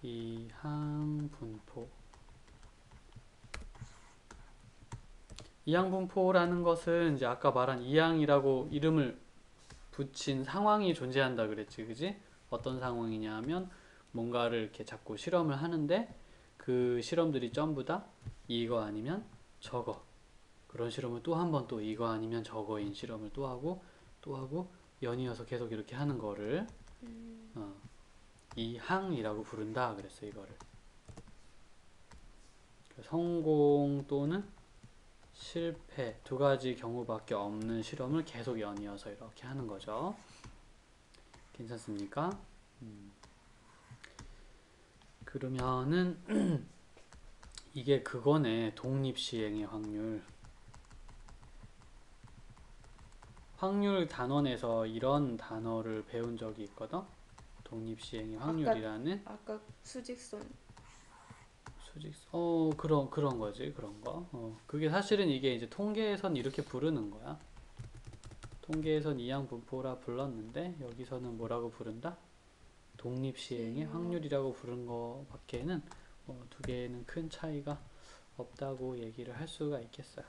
이항분포. 이항분포라는 것은 이제 아까 말한 이항이라고 이름을 붙인 상황이 존재한다 그랬지, 그지? 어떤 상황이냐 하면 뭔가를 이렇게 자꾸 실험을 하는데 그 실험들이 전부 다 이거 아니면 저거, 그런 실험을 또 한 번 또 이거 아니면 저거인 실험을 또 하고 연이어서 계속 이렇게 하는 거를 이항이라고 부른다 그랬어. 이거를 성공 또는 실패 두 가지 경우밖에 없는 실험을 계속 연이어서 이렇게 하는 거죠. 괜찮습니까? 그러면은 이게 그거네. 독립시행의 확률. 확률 단원에서 이런 단어를 배운 적이 있거든. 독립시행의 확률이라는 아까 수직선. 그런 거지. 그런 거. 그게 사실은 이게 이제 통계에선 이렇게 부르는 거야. 통계에선 이항분포라 불렀는데 여기서는 뭐라고 부른다? 독립시행의 확률이라고 부른 거밖에는 두 개는 큰 차이가 없다고 얘기를 할 수가 있겠어요.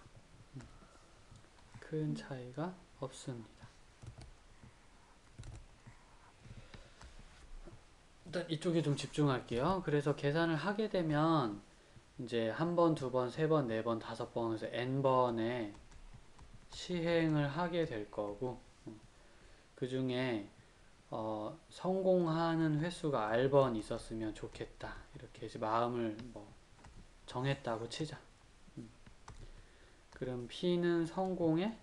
큰 차이가 없습니다. 일단 이쪽에 좀 집중할게요. 그래서 계산을 하게 되면 이제 한 번, 두 번, 세 번, 네 번, 다섯 번에서 n번의 시행을 하게 될 거고 그 중에 성공하는 횟수가 R번 있었으면 좋겠다. 이렇게 이제 마음을 정했다고 치자. 그럼 P는 성공의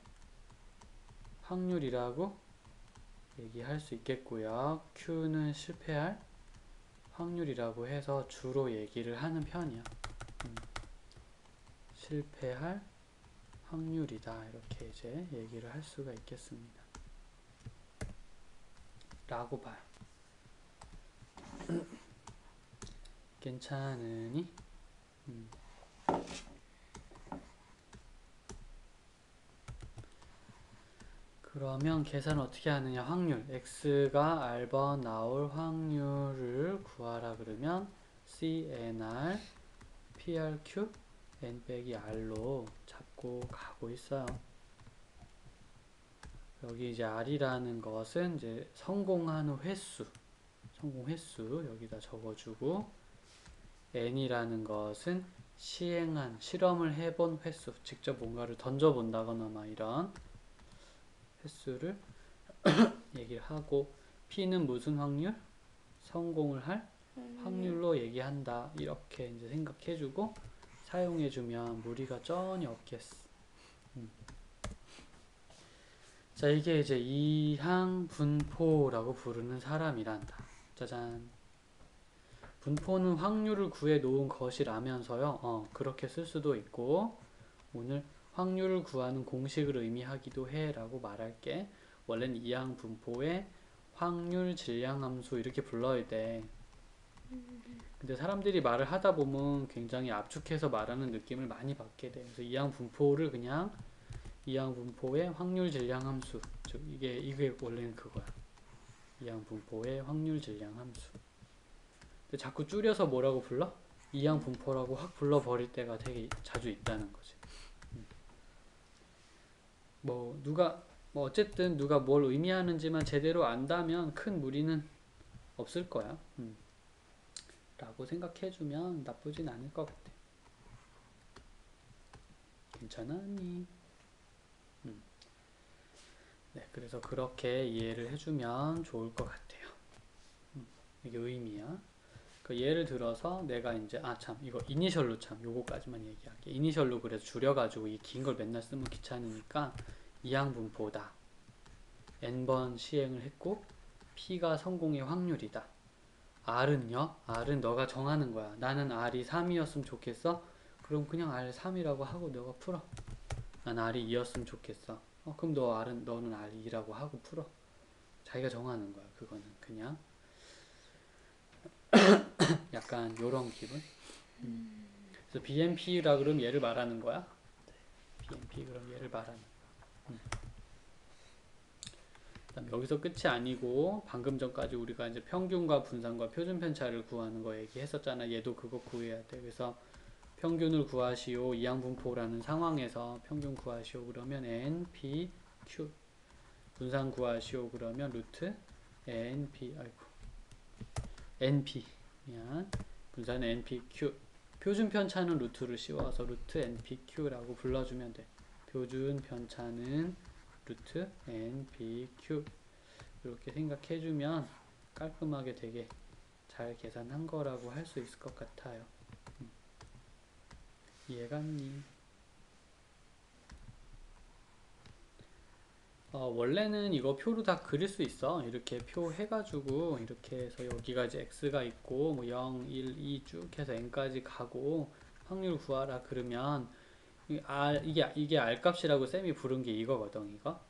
확률이라고 얘기할 수 있겠고요. Q는 실패할 확률이라고 해서 주로 얘기를 하는 편이야. 실패할 확률이다. 이렇게 이제 얘기를 할 수가 있겠습니다. 라고 봐요. 괜찮으니? 그러면 계산을 어떻게 하느냐? 확률. X가 R번 나올 확률을 구하라 그러면 CNR, PRQ, N 빼기 R로 잡고 가고 있어요. 여기 이제 R이라는 것은 이제 성공하는 횟수, 성공 횟수 여기다 적어주고 N이라는 것은 시행한, 실험을 해본 횟수, 직접 뭔가를 던져본다거나 막 이런 횟수를 얘기를 하고 P는 무슨 확률? 성공을 할 확률로 얘기한다. 이렇게 이제 생각해주고 사용해주면 무리가 전혀 없겠어. 자, 이게 이제 이항분포라고 부르는 사람이란다. 짜잔. 분포는 확률을 구해 놓은 것이라면서요. 그렇게 쓸 수도 있고 오늘 확률을 구하는 공식을 의미하기도 해 라고 말할게. 원래는 이항분포의 확률 질량함수 이렇게 불러야 돼. 근데 사람들이 말을 하다 보면 굉장히 압축해서 말하는 느낌을 많이 받게 돼. 그래서 이항분포를 그냥 이항분포의 확률 질량함수. 즉 이게 원래는 그거야. 이항분포의 확률 질량함수. 근데 자꾸 줄여서 뭐라고 불러? 이항분포라고 확 불러버릴 때가 되게 자주 있다는 거지. 어쨌든 누가 뭘 의미하는지만 제대로 안다면 큰 무리는 없을 거야. 라고 생각해주면 나쁘진 않을 것 같아. 괜찮았니? 네, 그래서 그렇게 이해를 해주면 좋을 것 같아요. 이게 의미야. 그 예를 들어서 내가 이제 이거 이니셜로 요거까지만 얘기할게. 이니셜로 그래서 줄여가지고 이 긴 걸 맨날 쓰면 귀찮으니까 이항분포다. n번 시행을 했고 P가 성공의 확률이다. R은요? R은 너가 정하는 거야. 나는 R이 3이었으면 좋겠어? 그럼 그냥 R 3이라고 하고 너가 풀어. 난 R이 2였으면 좋겠어. 그럼 너는 R 2라고 하고 풀어. 자기가 정하는 거야. 그거는 그냥 약간 요런 기분. 그래서 BMP라 그러면 얘를 말하는 거야. BMP 그럼 얘를 말하는. 그다음 여기서 끝이 아니고 방금 전까지 우리가 이제 평균과 분산과 표준 편차를 구하는 거 얘기했었잖아. 얘도 그거 구해야 돼. 그래서 평균을 구하시오 이항분포라는 상황에서 평균 구하시오 그러면 n, p, q 분산 구하시오 그러면 루트 n, p 아이고 n, p 미안 분산은 n, p, q 표준 편차는 루트를 씌워서 루트 n, p, q라고 불러주면 돼. 표준 편차는 루트 n, p, q 이렇게 생각해주면 깔끔하게 되게 잘 계산한 거라고 할 수 있을 것 같아요. 이해갔니? 원래는 이거 표로 다 그릴 수 있어. 이렇게 표 해가지고 이렇게 해서 여기가 이제 x가 있고 뭐 0, 1, 2 쭉 해서 n까지 가고 확률 구하라 그러면 이게 R 값이라고 쌤이 부른 게 이거거든. 이거.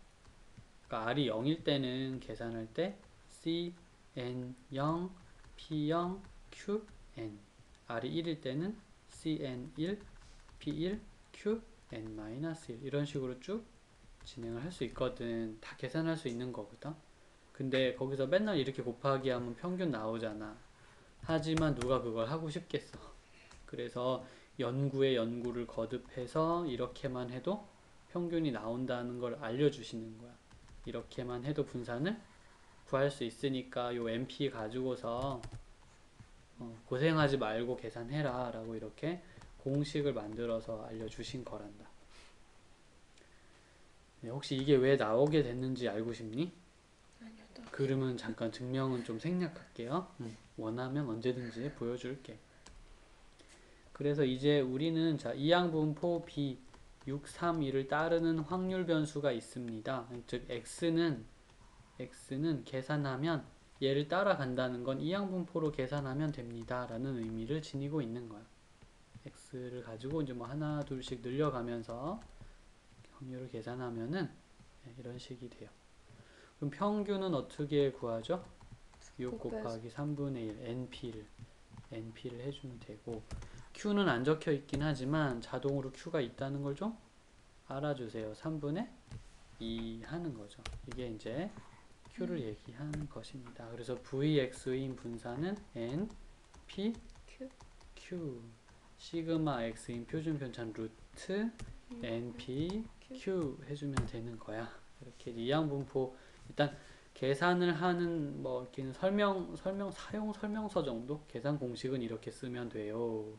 그러니까 R이 0일 때는 계산할 때 C, N 0, P 0, Q, N R이 1일 때는 C, N 1, P 1, Q, N-1 이런 식으로 쭉 진행을 할 수 있거든. 다 계산할 수 있는 거거든. 근데 거기서 맨날 이렇게 곱하기 하면 평균 나오잖아. 하지만 누가 그걸 하고 싶겠어. 그래서 연구에 연구를 거듭해서 이렇게만 해도 평균이 나온다는 걸 알려주시는 거야. 이렇게만 해도 분산을 구할 수 있으니까 요 MP 가지고서 고생하지 말고 계산해라 라고 이렇게 공식을 만들어서 알려주신 거란다. 네, 혹시 이게 왜 나오게 됐는지 알고 싶니? 아니요, 또. 그러면 잠깐 증명은 좀 생략할게요. 원하면 언제든지 보여줄게. 그래서 이제 우리는 자 이항분포 B 6, 3, 2를 따르는 확률 변수가 있습니다. 즉 x는 계산하면 얘를 따라간다는 건 이항분포로 계산하면 됩니다. 라는 의미를 지니고 있는 거야. x를 가지고 이제 뭐 하나 둘씩 늘려가면서 확률을 계산하면은 이런 식이 돼요. 그럼 평균은 어떻게 구하죠? 6 곱하기 3분의 1 NP를 해주면 되고 Q는 안 적혀 있긴 하지만 자동으로 Q가 있다는 걸 좀 알아주세요. 3분의 2 하는 거죠. 이게 이제 Q를 얘기하는 것입니다. 그래서 VX인 분산은 N, P, Q 시그마 X인 표준 편차는 루트 N, P, Q 해주면 되는 거야. 이렇게 이항분포 일단 계산을 하는 뭐 이렇게 사용 설명서 정도 계산 공식은 이렇게 쓰면 돼요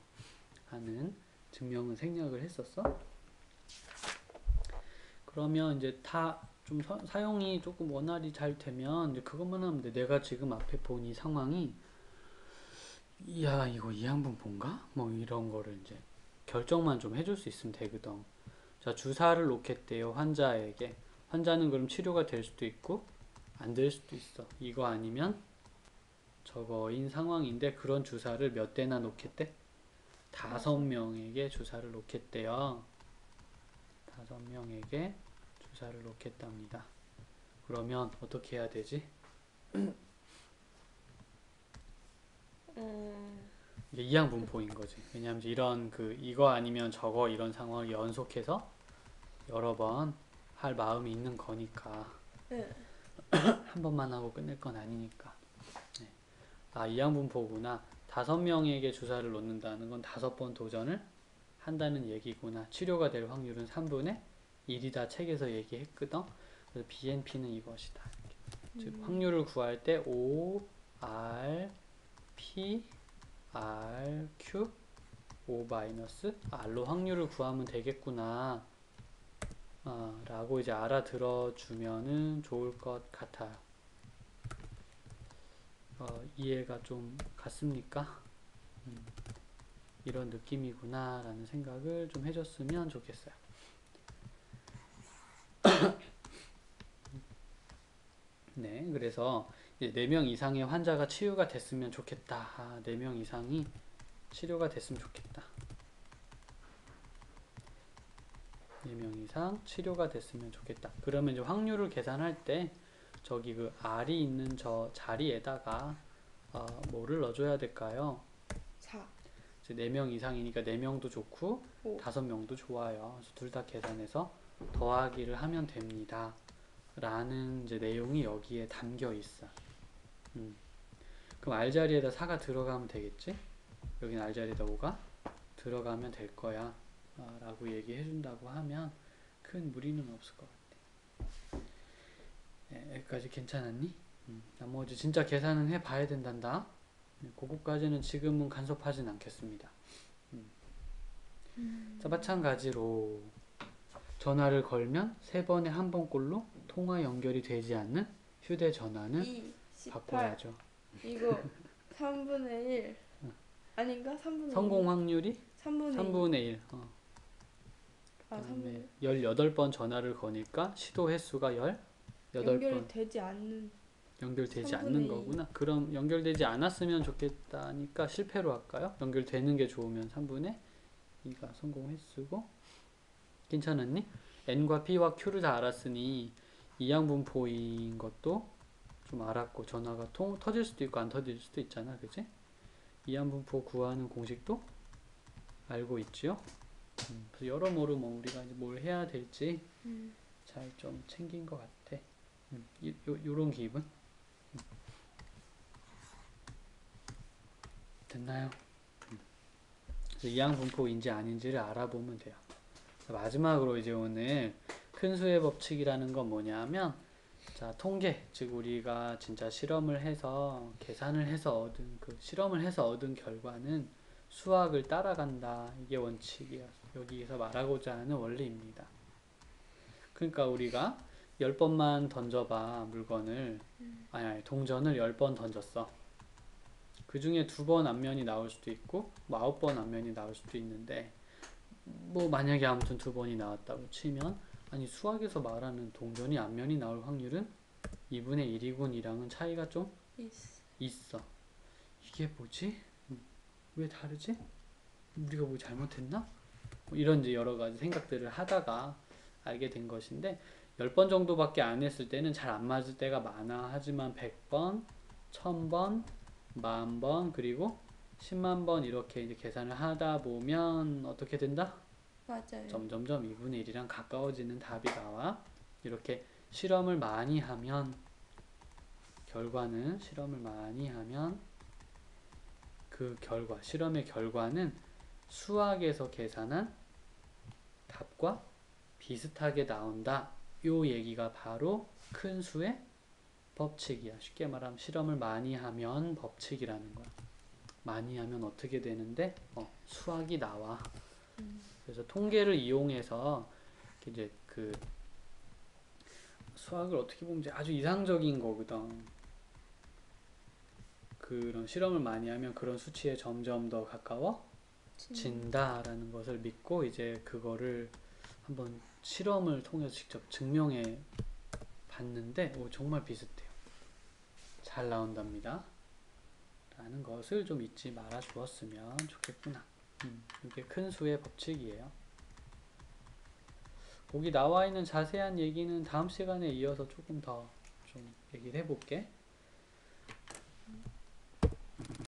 하는 증명은 생략을 했었어. 그러면 이제 다 좀 사용이 조금 원활히 잘 되면 이제 그것만 하면 돼. 내가 지금 앞에 본 이 상황이 이야 이거 이항분포인가? 뭐 이런 거를 이제 결정만 좀 해줄 수 있으면 되거든. 자 주사를 놓겠대요 환자에게. 환자는 그럼 치료가 될 수도 있고 안 될 수도 있어. 이거 아니면 저거인 상황인데 그런 주사를 몇 대나 놓겠대? 5명에게 주사를 놓겠대요. 5명에게 주사를 놓겠답니다. 그러면 어떻게 해야 되지? 이게 이항분포인 거지. 왜냐하면 이런 이거 아니면 저거 이런 상황을 연속해서 여러 번 할 마음이 있는 거니까. 네. 한 번만 하고 끝낼 건 아니니까. 네. 아, 이항분포구나. 5명에게 주사를 놓는다는 건 5번 도전을 한다는 얘기구나. 치료가 될 확률은 3분의 1이다 책에서 얘기했거든. 그래서 BNP는 이것이다. 즉 확률을 구할 때 O, R, P, R, Q, O 마이너스 R로 확률을 구하면 되겠구나. 라고 이제 알아들어 주면은 좋을 것 같아요. 이해가 좀 갔습니까? 이런 느낌이구나 라는 생각을 좀 해줬으면 좋겠어요. 네, 그래서 이제 4명 이상의 환자가 치유가 됐으면 좋겠다. 4명 이상이 치료가 됐으면 좋겠다. 4명 이상 치료가 됐으면 좋겠다. 그러면 이제 확률을 계산할 때 저기 R이 있는 저 자리에다가 뭐를 넣어줘야 될까요? 4. 이제 4명 이상이니까 4명도 좋고 5. 5명도 좋아요. 그래서 둘 다 계산해서 더하기를 하면 됩니다. 라는 이제 내용이 여기에 담겨 있어. 그럼 R 자리에다 4가 들어가면 되겠지? 여기는 R 자리에다 5가 들어가면 될 거야. 라고 얘기해 준다고 하면 큰 무리는 없을 것 같아. 여기까지 괜찮았니? 나머지 진짜 계산은 해 봐야 된단다. 그거까지는 지금은 간섭하진 않겠습니다. 자, 마찬가지로 전화를 걸면 3번에 한 번꼴로 통화 연결이 되지 않는 휴대전화는 2, 18. 바꿔야죠. 이거 3분의 1. 아닌가? 3분의 1. 성공 확률이 3분의 3분의 1. 아, 3분의 그다음에 18번 전화를 거니까 시도 횟수가 18번 연결되지 않는 연결되지 3분의 않는 2. 거구나. 그럼 연결되지 않았으면 좋겠다니까 실패로 할까요? 연결되는 게 좋으면 3분의 2가 성공 횟수고. 괜찮았니? N과 P와 Q를 다 알았으니 이항분포인 것도 좀 알았고, 전화가 터질 수도 있고 안 터질 수도 있잖아, 그치? 이항분포 구하는 공식도 알고 있지요? 그래서 여러모로 뭐 우리가 이제 뭘 해야 될지 잘 좀 챙긴 것 같아. 요런 기분? 됐나요? 그래서 이항분포인지 아닌지를 알아보면 돼요. 마지막으로 이제 오늘 큰 수의 법칙이라는 건 뭐냐면, 자, 통계, 즉 우리가 진짜 실험을 해서 계산을 해서 얻은 그 실험을 해서 얻은 결과는 수학을 따라간다. 이게 원칙이야. 여기에서 말하고자 하는 원리입니다. 그러니까 우리가 10번만 던져봐 물건을 아니 동전을 10번 던졌어. 그 중에 2번 앞면이 나올 수도 있고 뭐 9번 앞면이 나올 수도 있는데, 뭐 만약에 아무튼 2번이 나왔다고 치면, 아니 수학에서 말하는 동전이 앞면이 나올 확률은 2분의 1이군이랑은 차이가 좀 있어. 이게 뭐지? 왜 다르지? 우리가 뭐 잘못했나? 뭐 이런 이제 여러 가지 생각들을 하다가 알게 된 것인데, 10번 정도밖에 안 했을 때는 잘 안 맞을 때가 많아. 하지만 100번, 1000번, 10,000번, 그리고 10만 번 이렇게 이제 계산을 하다 보면 어떻게 된다? 맞아요. 점점점 2분의 1이랑 가까워지는 답이 나와. 이렇게 실험을 많이 하면 실험을 많이 하면 그 결과, 실험의 결과는 수학에서 계산한 답과 비슷하게 나온다. 요 얘기가 바로 큰 수의 법칙이야. 쉽게 말하면 실험을 많이 하면 법칙이라는 거야. 많이 하면 어떻게 되는데? 수학이 나와. 그래서 통계를 이용해서 이제 그 수학을 어떻게 보면 이제 아주 이상적인 거거든. 그런 실험을 많이 하면 그런 수치에 점점 더 가까워진다라는 것을 믿고 이제 그거를 한번 실험을 통해서 직접 증명해 봤는데 정말 비슷해요. 잘 나온답니다. 라는 것을 좀 잊지 말아 주었으면 좋겠구나. 이게 큰 수의 법칙이에요. 거기 나와 있는 자세한 얘기는 다음 시간에 이어서 조금 더 좀 얘기를 해볼게.